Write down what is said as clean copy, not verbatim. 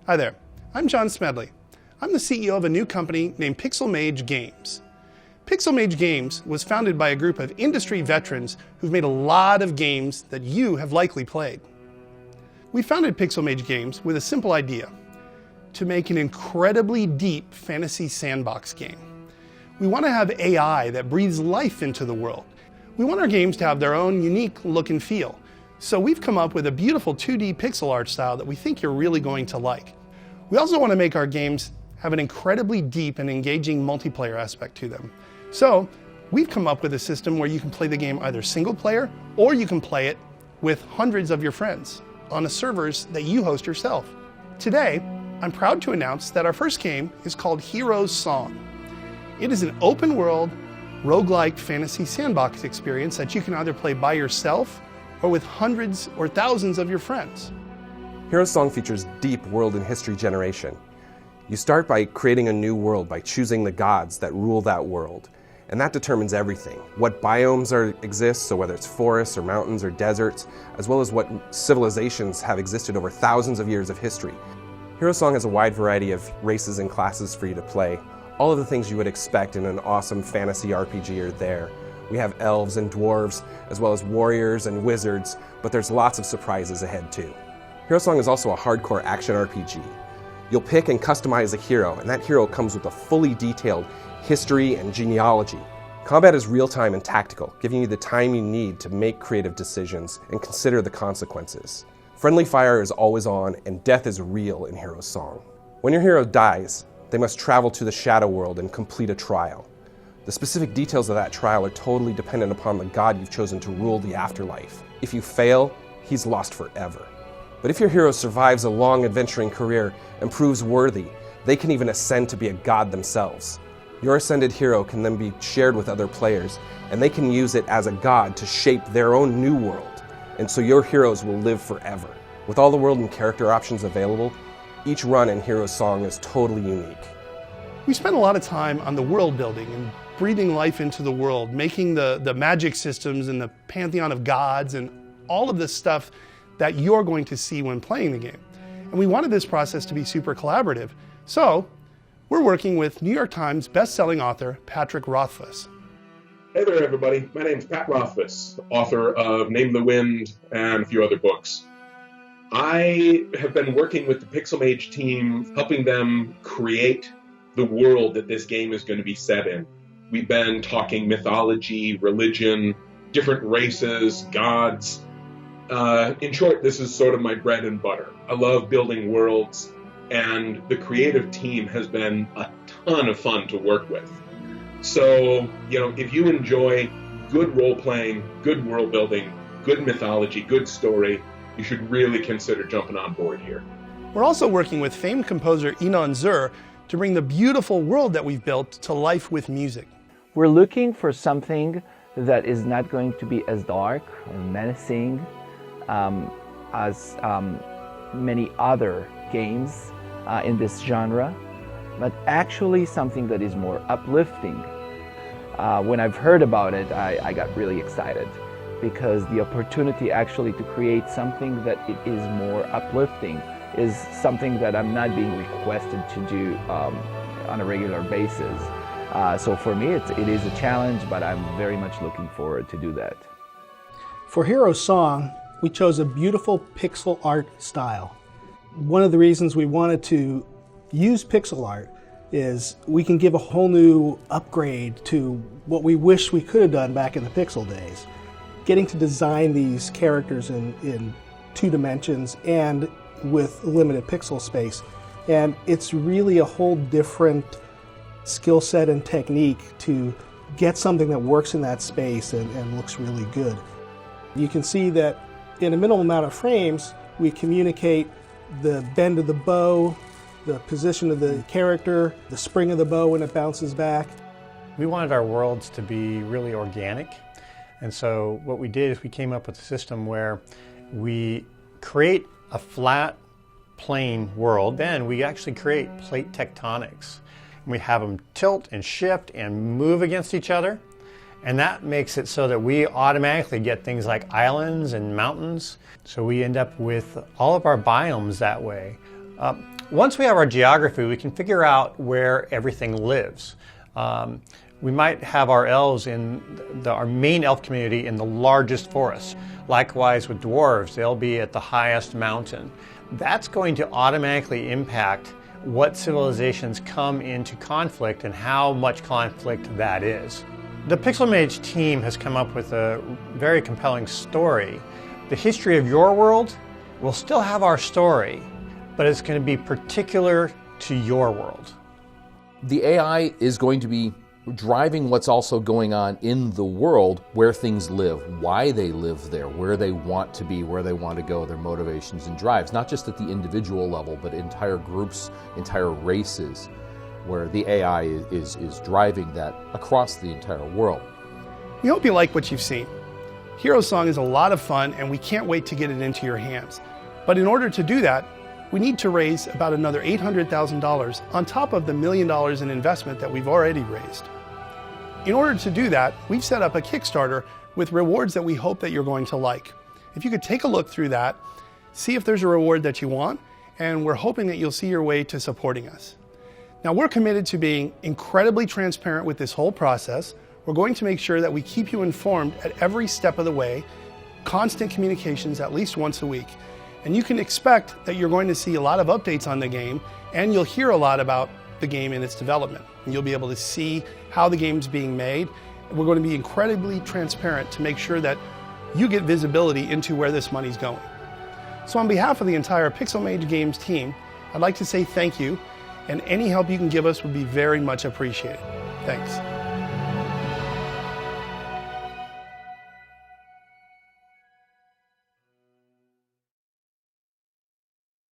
Hi there, I'm John Smedley. I'm the CEO of a new company named Pixel Mage Games. Pixel Mage Games was founded by a group of industry veterans who've made a lot of games that you have likely played. We founded Pixel Mage Games with a simple idea: to make an incredibly deep fantasy sandbox game. We want to have AI that breathes life into the world. We want our games to have their own unique look and feel. So we've come up with a beautiful 2D pixel art style that we think you're really going to like. We also want to make our games have an incredibly deep and engaging multiplayer aspect to them. So we've come up with a system where you can play the game either single player or you can play it with hundreds of your friends on the servers that you host yourself. Today, I'm proud to announce that our first game is called Hero's Song. It is an open world, roguelike fantasy sandbox experience that you can either play by yourself or with hundreds or thousands of your friends. Hero's Song features deep world and history generation. You start by creating a new world by choosing the gods that rule that world. And that determines everything. What biomes exist, so whether it's forests or mountains or deserts, as well as what civilizations have existed over thousands of years of history. Hero's Song has a wide variety of races and classes for you to play. All of the things you would expect in an awesome fantasy RPG are there. We have elves and dwarves, as well as warriors and wizards, but there's lots of surprises ahead too. Hero's Song is also a hardcore action RPG. You'll pick and customize a hero, and that hero comes with a fully detailed history and genealogy. Combat is real-time and tactical, giving you the time you need to make creative decisions and consider the consequences. Friendly fire is always on, and death is real in Hero's Song. When your hero dies, they must travel to the Shadow World and complete a trial. The specific details of that trial are totally dependent upon the god you've chosen to rule the afterlife. If you fail, he's lost forever. But if your hero survives a long adventuring career and proves worthy, they can even ascend to be a god themselves. Your ascended hero can then be shared with other players, and they can use it as a god to shape their own new world. And so your heroes will live forever. With all the world and character options available, each run in Hero's Song is totally unique. We spent a lot of time on the world building and breathing life into the world, making the magic systems and the pantheon of gods and all of this stuff that you're going to see when playing the game. And we wanted this process to be super collaborative. So we're working with New York Times best-selling author Patrick Rothfuss. Hey there, everybody. My name's Pat Rothfuss, author of Name the Wind and a few other books. I have been working with the Pixel Mage team, helping them create the world that this game is going to be set in. We've been talking mythology, religion, different races, gods. In short, this is sort of my bread and butter. I love building worlds, and the creative team has been a ton of fun to work with. So, if you enjoy good role-playing, good world-building, good mythology, good story, you should really consider jumping on board here. We're also working with famed composer Inon Zur to bring the beautiful world that we've built to life with music. We're looking for something that is not going to be as dark or menacing as many other games in this genre, but actually something that is more uplifting. When I've heard about it, I got really excited, because the opportunity actually to create something that it is more uplifting is something that I'm not being requested to do on a regular basis. So for me, it is a challenge, but I'm very much looking forward to do that. For Hero's Song, we chose a beautiful pixel art style. One of the reasons we wanted to use pixel art is we can give a whole new upgrade to what we wish we could have done back in the pixel days. Getting to design these characters in 2 dimensions and with limited pixel space. And it's really a whole different skill set and technique to get something that works in that space and looks really good. You can see that in a minimal amount of frames, we communicate the bend of the bow, the position of the character, the spring of the bow when it bounces back. We wanted our worlds to be really organic, and so what we did is we came up with a system where we create a flat, plain world, then we actually create plate tectonics. We have them tilt and shift and move against each other, and that makes it so that we automatically get things like islands and mountains. So we end up with all of our biomes that way Once we have our geography, we can figure out where everything lives. We might have our elves in our main elf community in the largest forest. Likewise with dwarves, they'll be at the highest mountain. That's going to automatically impact what civilizations come into conflict and how much conflict that is. The Pixel Mage team has come up with a very compelling story. The history of your world will still have our story, but it's going to be particular to your world. The AI is going to be driving what's also going on in the world, where things live, why they live there, where they want to be, where they want to go, their motivations and drives, not just at the individual level, but entire groups, entire races, where the AI is driving that across the entire world. We hope you like what you've seen. Hero Song is a lot of fun and we can't wait to get it into your hands. But in order to do that, we need to raise about another $800,000 on top of the $1 million in investment that we've already raised. In order to do that, we've set up a Kickstarter with rewards that we hope that you're going to like. If you could take a look through that, see if there's a reward that you want, and we're hoping that you'll see your way to supporting us. Now, we're committed to being incredibly transparent with this whole process. We're going to make sure that we keep you informed at every step of the way, constant communications at least once a week. And you can expect that you're going to see a lot of updates on the game, and you'll hear a lot about the game and its development. And you'll be able to see how the game's being made. We're going to be incredibly transparent to make sure that you get visibility into where this money's going. So on behalf of the entire Pixel Mage Games team, I'd like to say thank you, and any help you can give us would be very much appreciated. Thanks.